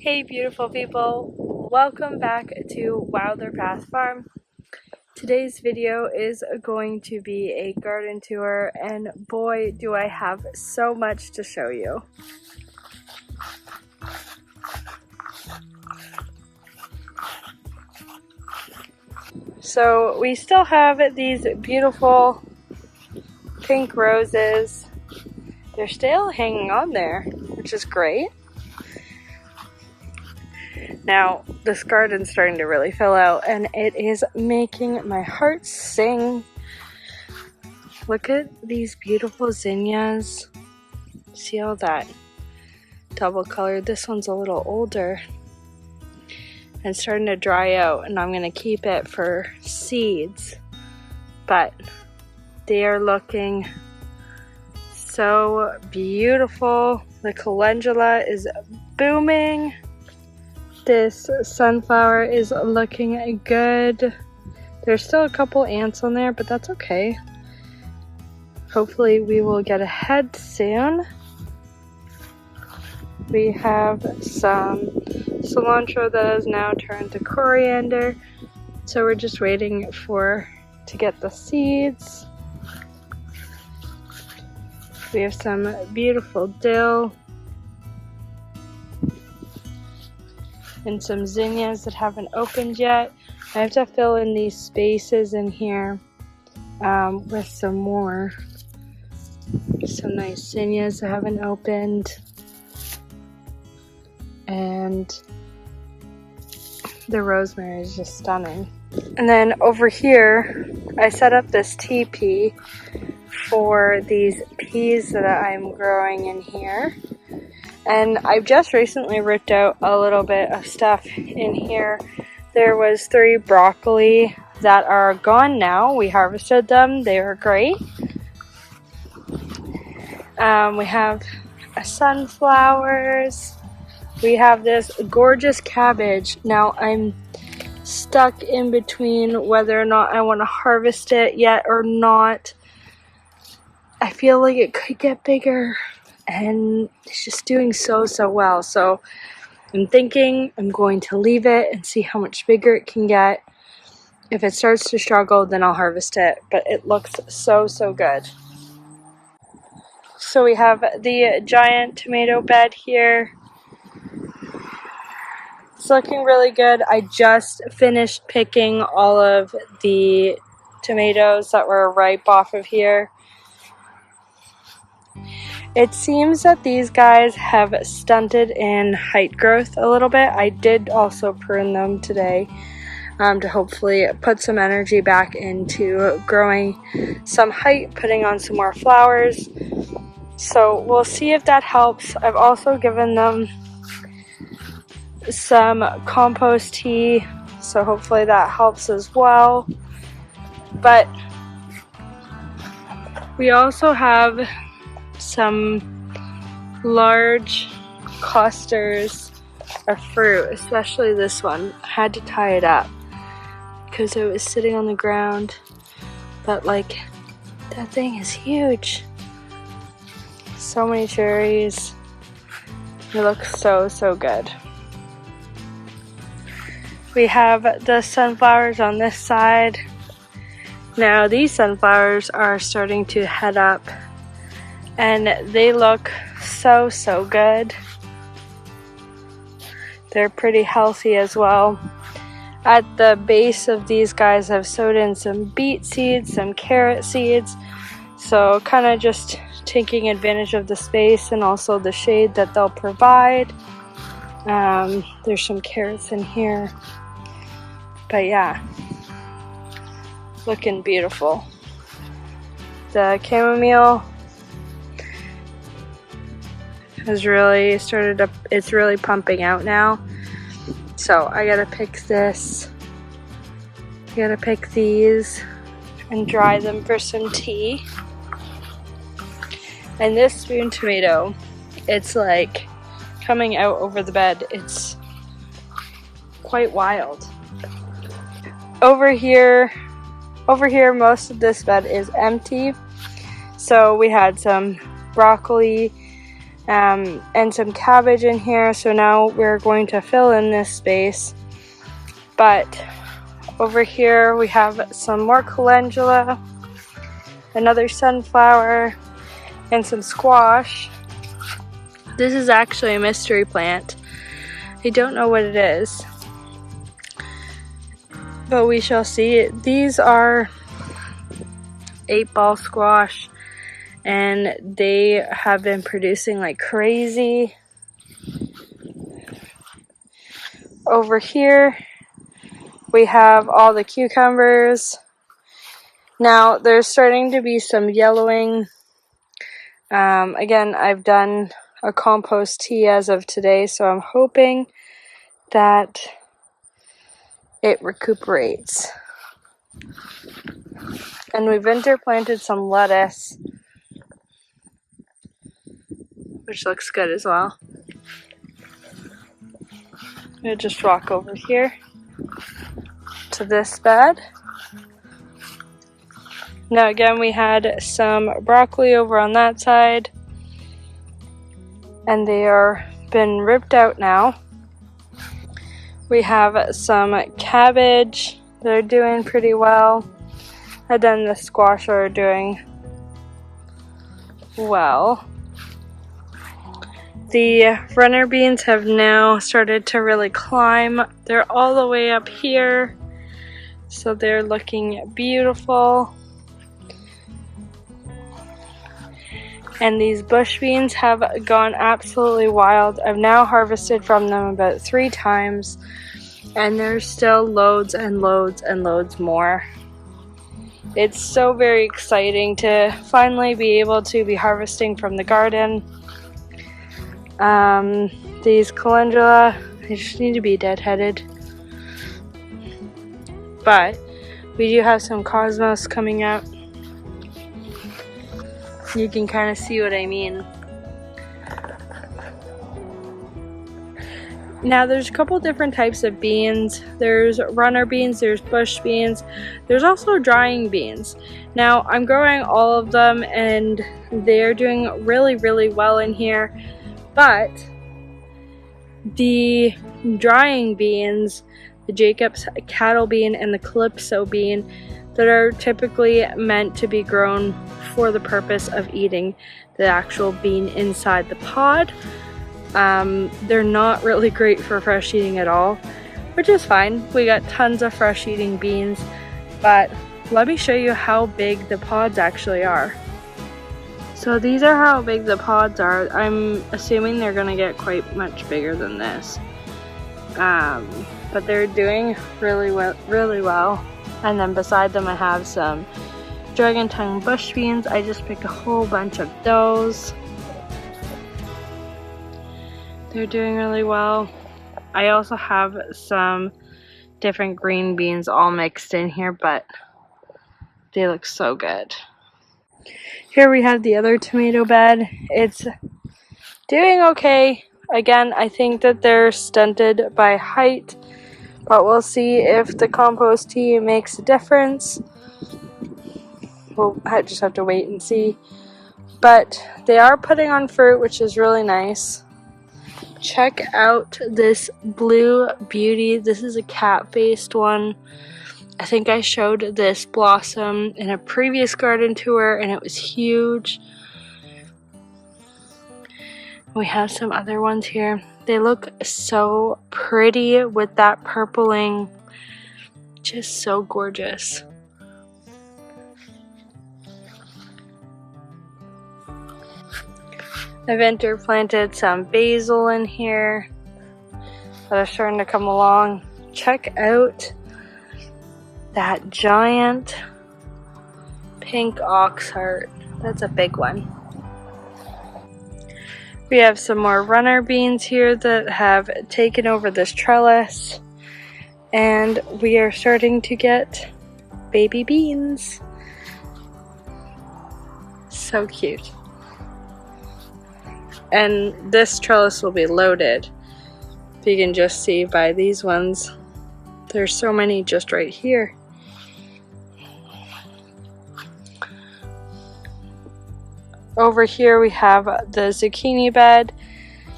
Hey beautiful people, welcome back to Wilder Path Farm. Today's video is going to be a garden tour, and boy do I have so much to show you. So we still have these beautiful pink roses. They're still hanging on there, which is great. Now, this garden's starting to really fill out, and it is making my heart sing. Look at these beautiful zinnias. See all that double color? This one's a little older and starting to dry out, and I'm going to keep it for seeds. But they are looking so beautiful. The calendula is booming. This sunflower is looking good. There's still a couple ants on there, but that's okay. Hopefully we will get ahead soon. We have some cilantro that has now turned to coriander. So we're just waiting to get the seeds. We have some beautiful dill. And some zinnias that haven't opened yet. I have to fill in these spaces in here with some nice zinnias that haven't opened. And the rosemary is just stunning. And then over here, I set up this teepee for these peas that I'm growing in here. And I've just recently ripped out a little bit of stuff in here. There was 3 broccoli that are gone now. We harvested them. They were great. We have sunflowers. We have this gorgeous cabbage. Now I'm stuck in between whether or not I want to harvest it yet or not. I feel like it could get bigger. And it's just doing so well. So I'm thinking I'm going to leave it and see how much bigger it can get. If it starts to struggle, then I'll harvest it. But it looks so good. So we have the giant tomato bed here. It's looking really good. I just finished picking all of the tomatoes that were ripe off of here. It seems that these guys have stunted in height growth a little bit. I did also prune them today to hopefully put some energy back into growing some height, putting on some more flowers. So we'll see if that helps. I've also given them some compost tea, so hopefully that helps as well. But we also have some large clusters of fruit, especially this one. I had to tie it up because it was sitting on the ground, but like that thing is huge. So many cherries. It looks so good. We have the sunflowers on this side. Now these sunflowers are starting to head up, and they look so good. They're pretty healthy as well. At the base of these guys, I've sowed in some beet seeds, some carrot seeds. So kind of just taking advantage of the space and also the shade that they'll provide. There's some carrots in here. But yeah, looking beautiful. The chamomile has really started up, it's really pumping out now. So I gotta pick this. I gotta pick these and dry them for some tea. And this spoon tomato, it's like coming out over the bed. It's quite wild. Over here, most of this bed is empty. So we had some broccoli and some cabbage in here. So now we're going to fill in this space. But over here we have some more calendula, another sunflower, and some squash. This is actually a mystery plant. I don't know what it is, but we shall see. These are 8-ball squash, and they have been producing like crazy. Over here we have all the cucumbers. Now there's starting to be some yellowing. Again, I've done a compost tea as of today, so I'm hoping that it recuperates. And we've interplanted some lettuce, which looks good as well. I'm gonna just walk over here to this bed. Now again, we had some broccoli over on that side, and they are been ripped out now. We have some cabbage. They're doing pretty well. And then the squash are doing well. The runner beans have now started to really climb. They're all the way up here, so they're looking beautiful. And these bush beans have gone absolutely wild. I've now harvested from them about 3 times, and there's still loads and loads and loads more. It's so very exciting to finally be able to be harvesting from the garden. These calendula, they just need to be deadheaded. But we do have some cosmos coming up. You can kind of see what I mean. Now there's a couple different types of beans. There's runner beans, there's bush beans, there's also drying beans. Now I'm growing all of them and they're doing really, really well in here. But the drying beans, the Jacob's cattle bean and the Calypso bean, that are typically meant to be grown for the purpose of eating the actual bean inside the pod. They're not really great for fresh eating at all, which is fine. We got tons of fresh eating beans, but let me show you how big the pods actually are. So these are how big the pods are. I'm assuming they're gonna get quite much bigger than this. But they're doing really well. And then beside them I have some dragon tongue bush beans. I just picked a whole bunch of those. They're doing really well. I also have some different green beans all mixed in here, but they look so good. Here we have the other tomato bed. It's doing okay. Again, I think that they're stunted by height, but we'll see if the compost tea makes a difference. We'll just have to wait and see. But they are putting on fruit, which is really nice. Check out this blue beauty. This is a cat-faced one. I think I showed this blossom in a previous garden tour and it was huge. We have some other ones here. They look so pretty with that purpling. Just so gorgeous. I've interplanted some basil in here that are starting to come along. Check out that giant pink ox heart. That's a big one. We have some more runner beans here that have taken over this trellis, and we are starting to get baby beans. So cute. And this trellis will be loaded. You can just see by these ones. There's so many just right here. Over here we have the zucchini bed.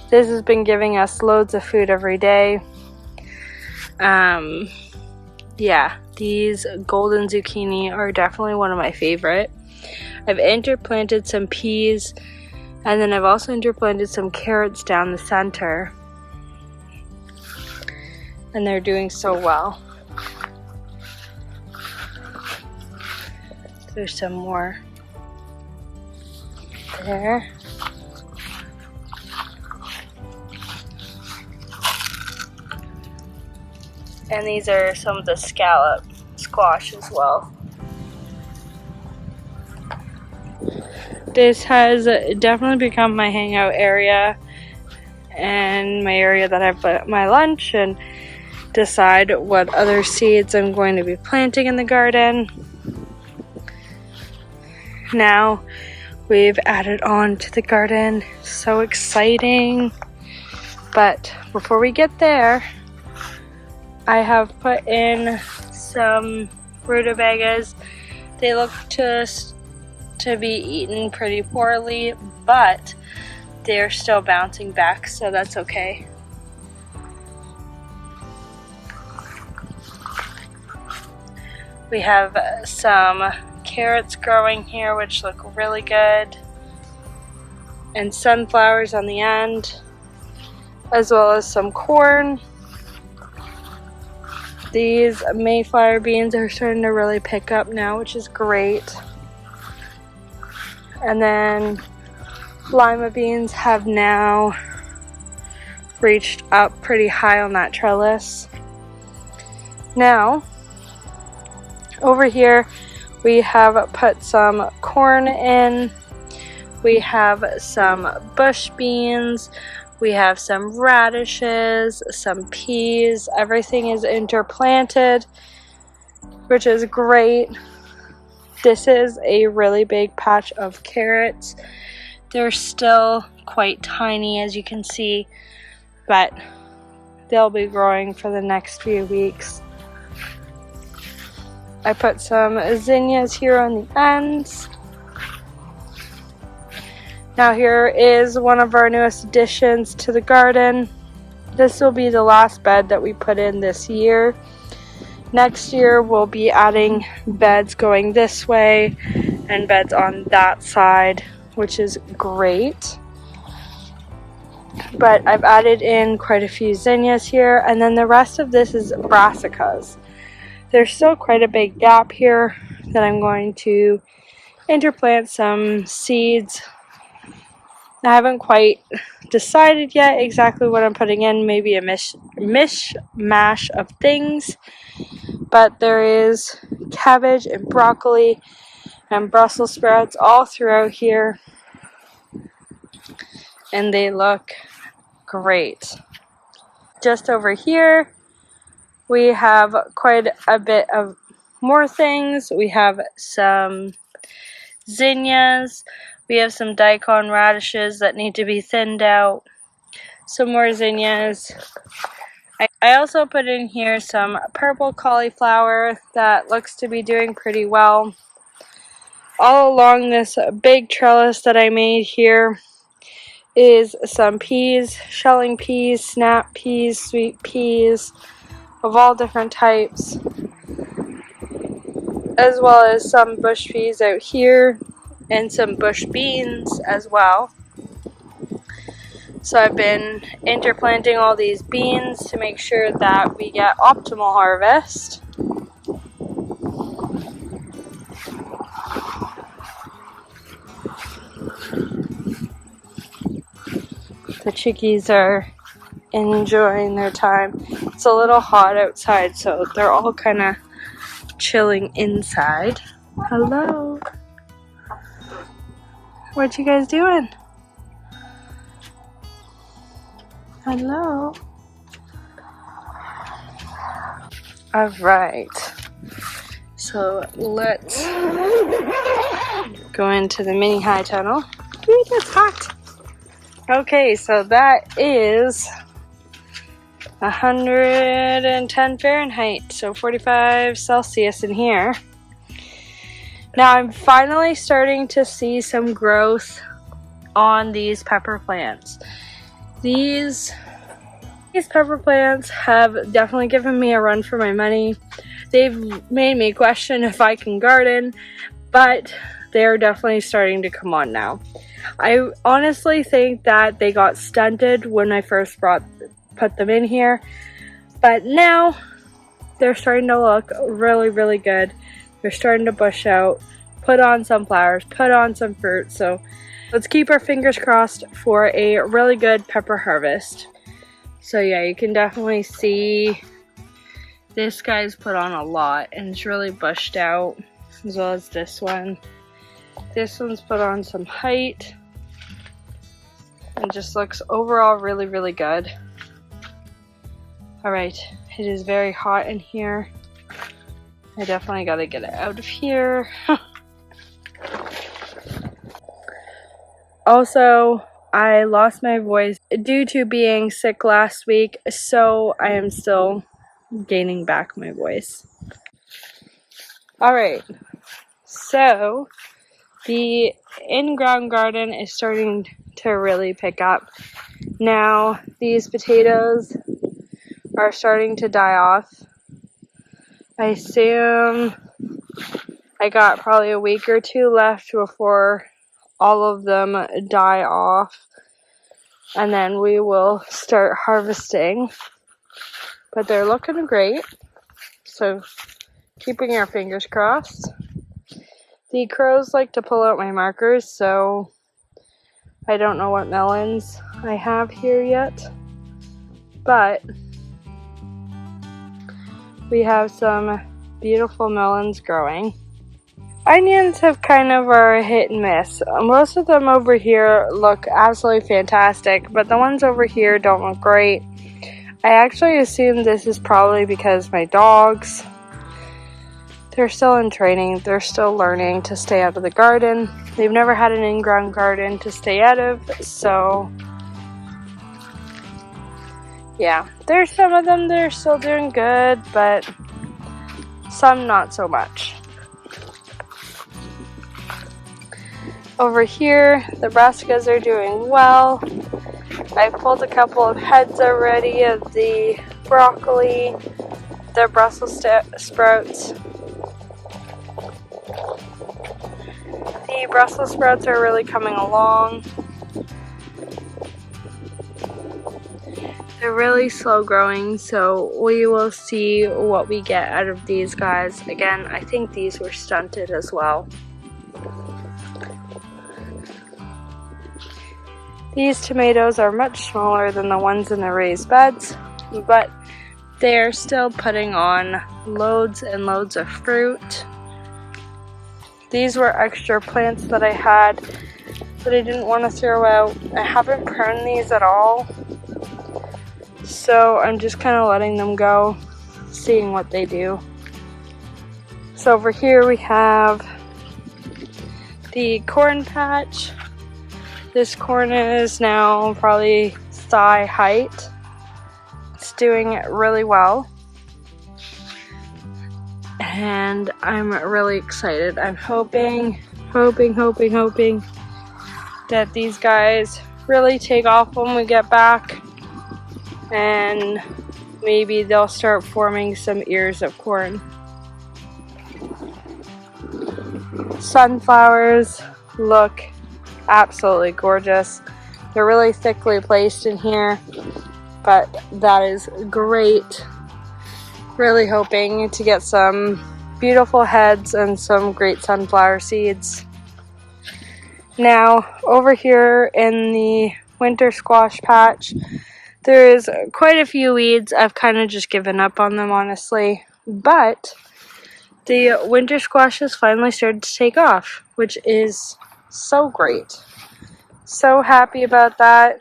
This has been giving us loads of food every day. Yeah, these golden zucchini are definitely one of my favorite. I've interplanted some peas, and then I've also interplanted some carrots down the center. And they're doing so well. There's some more there. And these are some of the scallop squash as well. This has definitely become my hangout area and my area that I put my lunch and decide what other seeds I'm going to be planting in the garden. Now we've added on to the garden. So exciting. But before we get there, I have put in some rutabagas. They look to be eaten pretty poorly, but they're still bouncing back, so that's okay. We have some carrots growing here, which look really good, and sunflowers on the end, as well as some corn. These Mayflower beans are starting to really pick up now, which is great. And then lima beans have now reached up pretty high on that trellis. Now, over here we have put some corn in. We have some bush beans. We have some radishes, some peas. Everything is interplanted, which is great. This is a really big patch of carrots. They're still quite tiny, as you can see, but they'll be growing for the next few weeks. I put some zinnias here on the ends. Now here is one of our newest additions to the garden. This will be the last bed that we put in this year. Next year we'll be adding beds going this way and beds on that side, which is great. But I've added in quite a few zinnias here, and then the rest of this is brassicas. There's still quite a big gap here that I'm going to interplant some seeds. I haven't quite decided yet exactly what I'm putting in, maybe a mishmash of things, but there is cabbage and broccoli and Brussels sprouts all throughout here, and they look great. Just over here we have quite a bit of more things. We have some zinnias. We have some daikon radishes that need to be thinned out. Some more zinnias. I also put in here some purple cauliflower that looks to be doing pretty well. All along this big trellis that I made here is some peas, shelling peas, snap peas, sweet peas of all different types, as well as some bush peas out here and some bush beans as well. So I've been interplanting all these beans to make sure that we get optimal harvest. The chickies are enjoying their time. It's a little hot outside, so they're all kind of chilling inside. Hello. What you guys doing? Hello. All right. So let's go into the mini high tunnel. Ooh, that's hot. Okay, so that is 110 Fahrenheit, so 45 Celsius in here. Now I'm finally starting to see some growth on these pepper plants. These pepper plants have definitely given me a run for my money. They've made me question if I can garden, but they're definitely starting to come on now. I honestly think that they got stunted when I first put them in here, but now they're starting to look really, really good. They're starting to bush out, put on some flowers, put on some fruit. So let's keep our fingers crossed for a really good pepper harvest. So yeah, you can definitely see this guy's put on a lot and it's really bushed out, as well as this one. This one's put on some height and just looks overall really, really good. Alright, it is very hot in here. I definitely gotta get it out of here. Also, I lost my voice due to being sick last week, so I am still gaining back my voice. Alright, so the in-ground garden is starting to really pick up. Now, these potatoes are starting to die off. I assume I got probably a week or two left before all of them die off, and then we will start harvesting. But they're looking great, so keeping our fingers crossed. The crows like to pull out my markers, so I don't know what melons I have here yet, but we have some beautiful melons growing. Onions have kind of a hit and miss. Most of them over here look absolutely fantastic, but the ones over here don't look great. I actually assume this is probably because my dogs, they're still in training. They're still learning to stay out of the garden. They've never had an in-ground garden to stay out of, so yeah, there's some of them that are still doing good, but some not so much. Over here, the brassicas are doing well. I pulled a couple of heads already of the broccoli, the Brussels sprouts. The Brussels sprouts are really coming along. They're really slow growing, so we will see what we get out of these guys. Again, I think these were stunted as well. These tomatoes are much smaller than the ones in the raised beds, but they're still putting on loads and loads of fruit. These were extra plants that I had that I didn't want to throw out. I haven't pruned these at all, so I'm just kind of letting them go, seeing what they do. So over here we have the corn patch. This corn is now probably thigh height. It's doing really well, and I'm really excited. I'm hoping that these guys really take off when we get back, and maybe they'll start forming some ears of corn. Sunflowers look absolutely gorgeous. They're really thickly placed in here, but that is great. Really hoping to get some beautiful heads and some great sunflower seeds. Now, over here in the winter squash patch, there is quite a few weeds. I've kind of just given up on them, honestly, but the winter squash has finally started to take off, which is so great. So happy about that.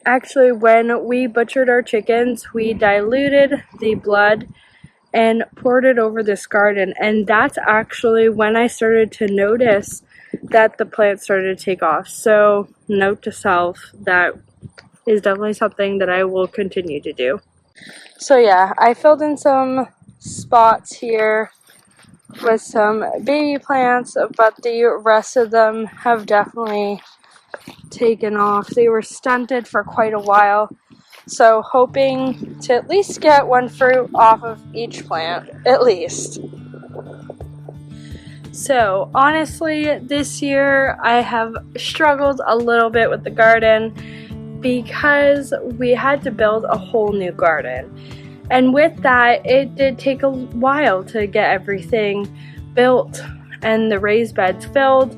Actually, when we butchered our chickens, we diluted the blood and poured it over this garden, and that's actually when I started to notice that the plants started to take off. So note to self, that is definitely something that I will continue to do. So yeah, I filled in some spots here with some baby plants, but the rest of them have definitely taken off. They were stunted for quite a while, so hoping to at least get one fruit off of each plant, at least. So honestly, this year I have struggled a little bit with the garden because we had to build a whole new garden. And with that, it did take a while to get everything built and the raised beds filled,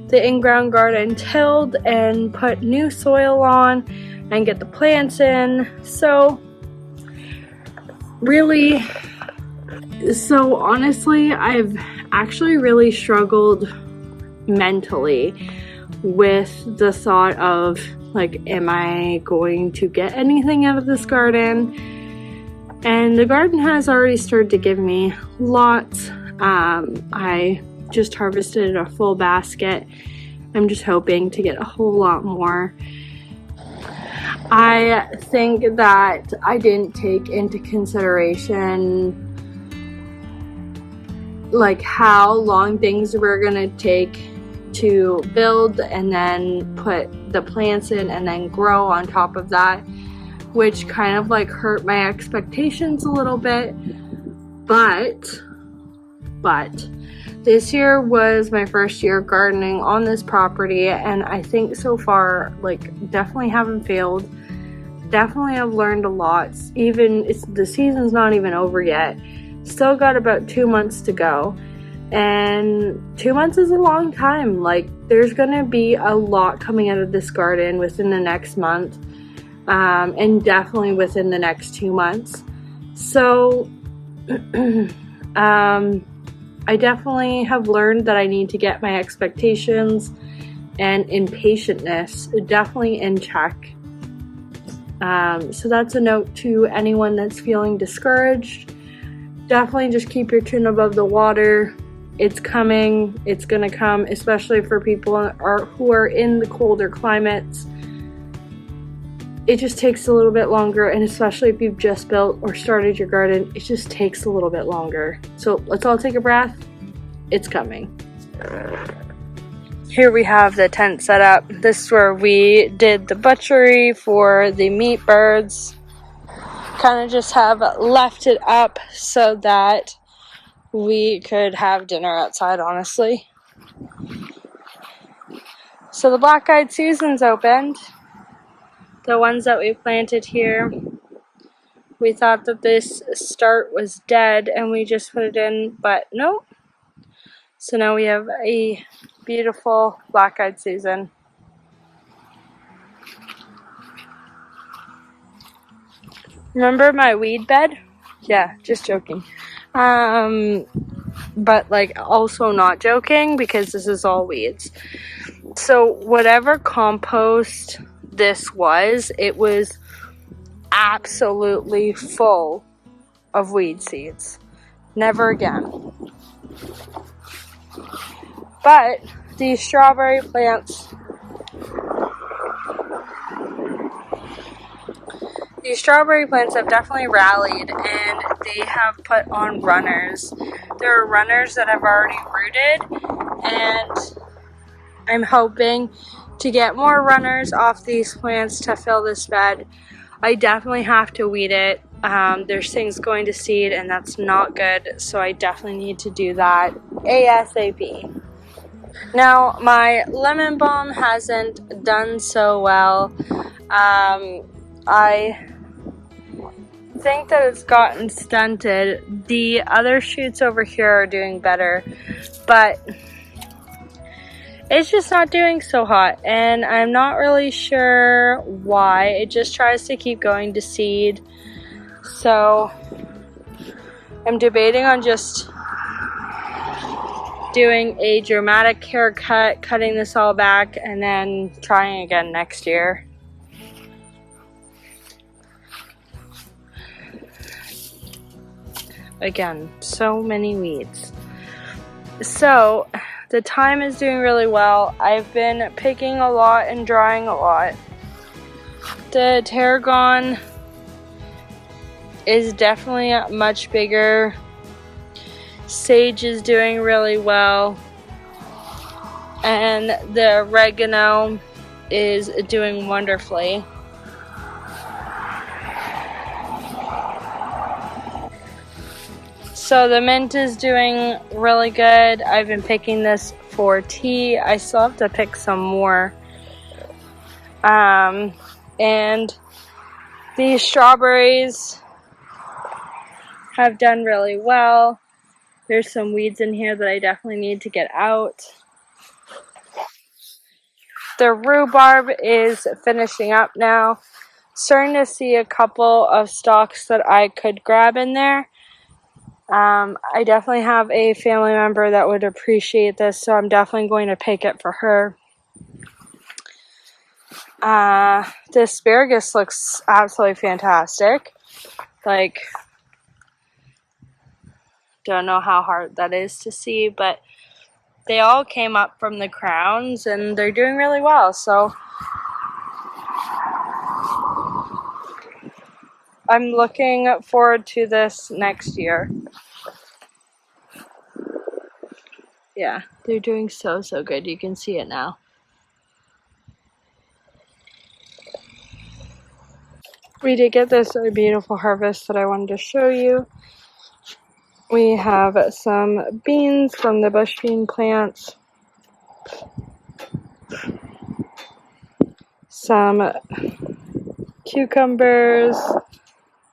the in-ground garden tilled and put new soil on and get the plants in. So honestly, I've actually really struggled mentally with the thought of like, am I going to get anything out of this garden? And the garden has already started to give me lots. I just harvested a full basket. I'm just hoping to get a whole lot more. I think that I didn't take into consideration like how long things were gonna take to build and then put the plants in and then grow on top of that, which kind of like hurt my expectations a little bit. But this year was my first year gardening on this property, and I think so far, like, definitely haven't failed. Definitely have learned a lot. Even the season's not even over yet. Still got about 2 months to go, and 2 months is a long time. Like, there's gonna be a lot coming out of this garden within the next month, and definitely within the next 2 months. So I definitely have learned that I need to get my expectations and impatientness definitely in check. So that's a note to anyone that's feeling discouraged. Definitely just keep your chin above the water. It's coming. It's gonna come, especially for people who are in the colder climates. It just takes a little bit longer, and especially if you've just built or started your garden, it just takes a little bit longer. So let's all take a breath. It's coming. Here we have the tent set up. This is where we did the butchery for the meat birds. Kind of just have left it up so that we could have dinner outside, honestly. So the black-eyed Susans opened. The ones that we planted here, we thought that this start was dead and we just put it in, but no. So now we have a beautiful black-eyed Susan. Remember my weed bed? Yeah, just joking. But like also not joking, because this is all weeds. So whatever compost this was, it was absolutely full of weed seeds. Never again. But these strawberry plants have definitely rallied, and they have put on runners. There are runners that have already rooted, and I'm hoping to get more runners off these plants to fill this bed. I definitely have to weed it. There's things going to seed, and that's not good, so I definitely need to do that ASAP. Now, my lemon balm hasn't done so well. I think that it's gotten stunted. The other shoots over here are doing better, but it's just not doing so hot, and I'm not really sure why. It just tries to keep going to seed. So I'm debating on just doing a dramatic haircut, cutting this all back, and then trying again next year. Again, so many weeds. So the thyme is doing really well. I've been picking a lot and drying a lot. The tarragon is definitely much bigger. Sage is doing really well. And the oregano is doing wonderfully. So the mint is doing really good. I've been picking this for tea. I still have to pick some more. And these strawberries have done really well. There's some weeds in here that I definitely need to get out. The rhubarb is finishing up now. Starting to see a couple of stalks that I could grab in there. I definitely have a family member that would appreciate this, so I'm definitely going to pick it for her. The asparagus looks absolutely fantastic. Like, don't know how hard that is to see, but they all came up from the crowns and they're doing really well. So I'm looking forward to this next year. Yeah, they're doing so good. You can see it now. We did get this beautiful harvest that I wanted to show you. We have some beans from the bush bean plants, some cucumbers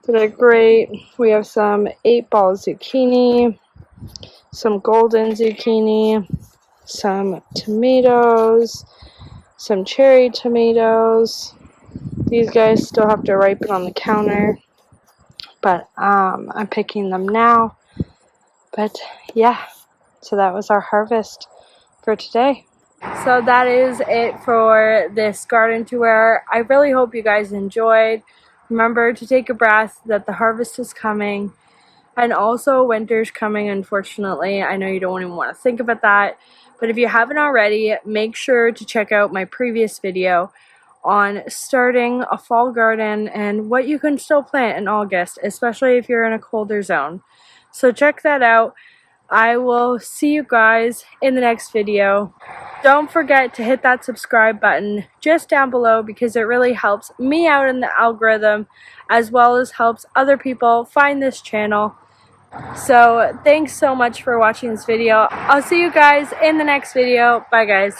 that are great. We have some 8-ball zucchini, some golden zucchini, some tomatoes, some cherry tomatoes. These guys still have to ripen on the counter, but I'm picking them now. But yeah, so that was our harvest for today. So that is it for this garden tour. I really hope you guys enjoyed. Remember to take a breath, that the harvest is coming. And also winter's coming, unfortunately. I know you don't even want to think about that. But if you haven't already, make sure to check out my previous video on starting a fall garden and what you can still plant in August, especially if you're in a colder zone. So check that out. I will see you guys in the next video. Don't forget to hit that subscribe button just down below, because it really helps me out in the algorithm, as well as helps other people find this channel. So thanks so much for watching this video. I'll see you guys in the next video. Bye guys.